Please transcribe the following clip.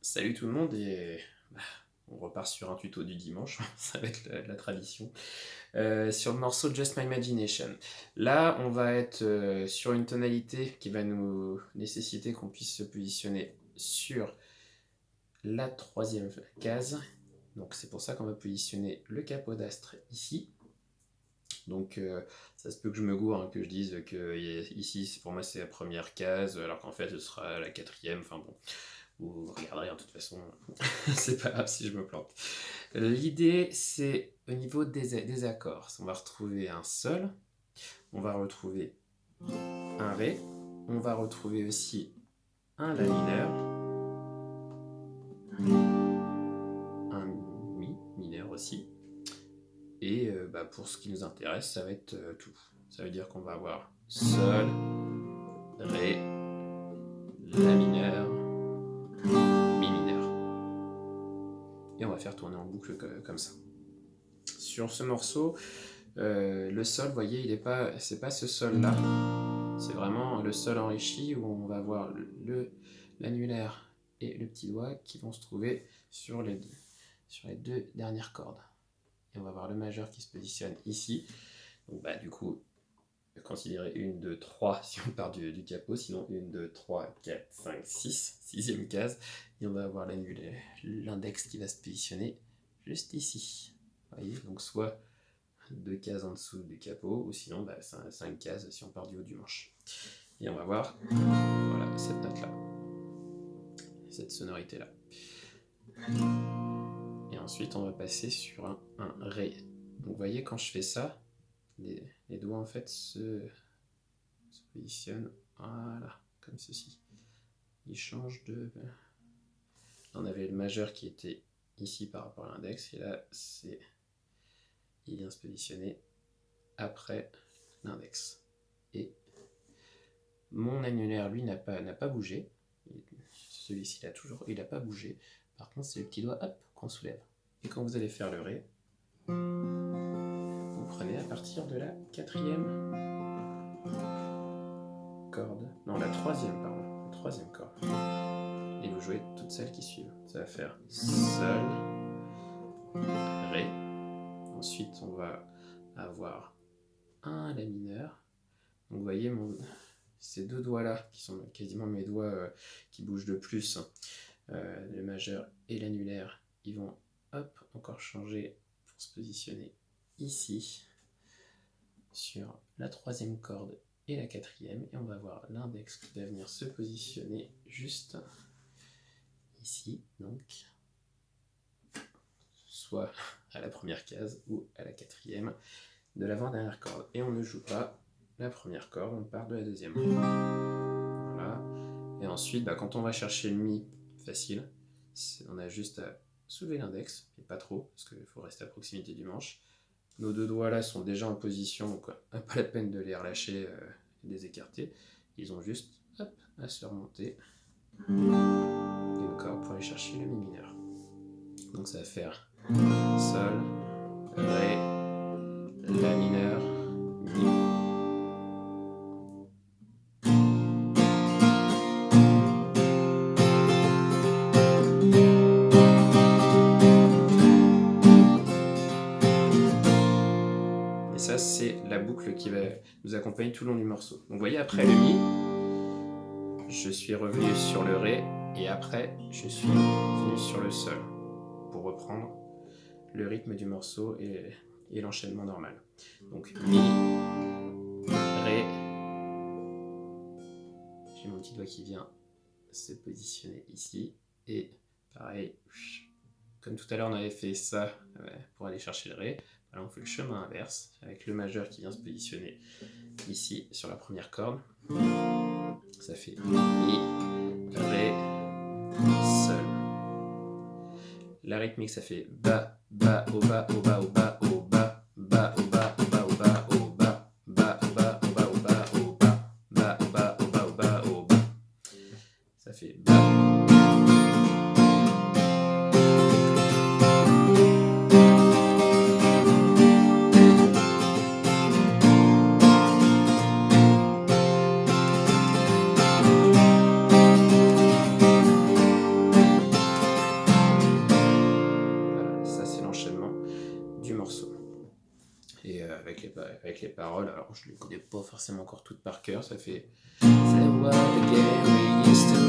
Salut tout le monde et on repart sur un tuto du dimanche, ça va être la tradition. Sur le morceau Just My Imagination. Là, on va être sur une tonalité qui va nous nécessiter qu'on puisse se positionner sur la troisième case. Donc c'est pour ça qu'on va positionner le capot d'astre ici. Donc ça se peut que je me gourre, hein, que je dise que ici pour moi c'est la première case, alors qu'en fait ce sera la quatrième, enfin bon. Vous regarderez, de toute façon, c'est pas grave si je me plante. L'idée, c'est au niveau des accords. On va retrouver un sol, on va retrouver un ré, on va retrouver aussi un la mineur, un mi mineur aussi. Et pour ce qui nous intéresse, ça va être tout. Ça veut dire qu'on va avoir sol, ré, la mineur, mi mineur. Et on va faire tourner en boucle comme ça. Sur ce morceau, le sol, vous voyez, c'est pas ce sol-là. C'est vraiment le sol enrichi où on va avoir l'annulaire et le petit doigt qui vont se trouver sur les deux dernières cordes. Et on va avoir le majeur qui se positionne ici. Donc du coup, considérez 1, 2, 3 si on part du capot, sinon 1, 2, 3, 4, 5, 6, sixième case. Et on va avoir l'index qui va se positionner juste ici. Vous voyez, donc soit 2 cases en dessous du capot, ou sinon 5 cases si on part du haut du manche. Et on va voir voilà, cette note-là, cette sonorité-là. Et ensuite, on va passer sur un ré. Donc vous voyez, quand je fais ça, les doigts en fait se positionnent, voilà, comme ceci. Ils changent de... On avait le majeur qui était ici par rapport à l'index, et là, il vient se positionner après l'index. Et mon annulaire, lui, n'a pas bougé. Celui-ci, il n'a pas bougé. Par contre, c'est le petit doigt, hop, qu'on soulève. Et quand vous allez faire le ré, vous prenez à partir de la quatrième corde. Non, la troisième, pardon. La troisième corde. Et vous jouez toutes celles qui suivent. Ça va faire sol, ré. Ensuite, on va avoir un la mineur. Donc vous voyez ces deux doigts-là, qui sont quasiment mes doigts qui bougent de plus, le majeur et l'annulaire, ils vont hop, encore changer pour se positionner ici, sur la troisième corde et la quatrième, et on va voir l'index qui va venir se positionner juste ici, donc soit à la première case ou à la quatrième de l'avant-dernière corde. Et on ne joue pas la première corde, on part de la deuxième. Voilà. Et ensuite, quand on va chercher le mi, facile, on a juste à soulever l'index, mais pas trop, parce qu'il faut rester à proximité du manche. Nos deux doigts là sont déjà en position, donc pas la peine de les relâcher et de les écarter. Ils ont juste hop, à se remonter une corde pour aller chercher le mi mineur. Donc ça va faire sol, ré, la mineur, mi. Et ça, c'est la boucle qui va nous accompagner tout le long du morceau. Donc vous voyez, après le mi, je suis revenu sur le ré, et après, je suis venu sur le sol, pour reprendre le rythme du morceau et l'enchaînement normal. Donc mi, ré, j'ai mon petit doigt qui vient se positionner ici, et pareil, comme tout à l'heure on avait fait ça pour aller chercher le ré, alors on fait le chemin inverse, avec le majeur qui vient se positionner ici sur la première corde. Ça fait mi, ré, sol. La rythmique, ça fait ba, ba, au bas, au bas, au bas, au bas, ba, au bas, au bas, au bas, au bas, ba, au bas, au bas, au bas, au bas, ba, au bas, au bas, au bas, au bas. Ça fait ba. avec les paroles. Alors je les connais pas forcément encore toutes par cœur, ça fait Say what again we used to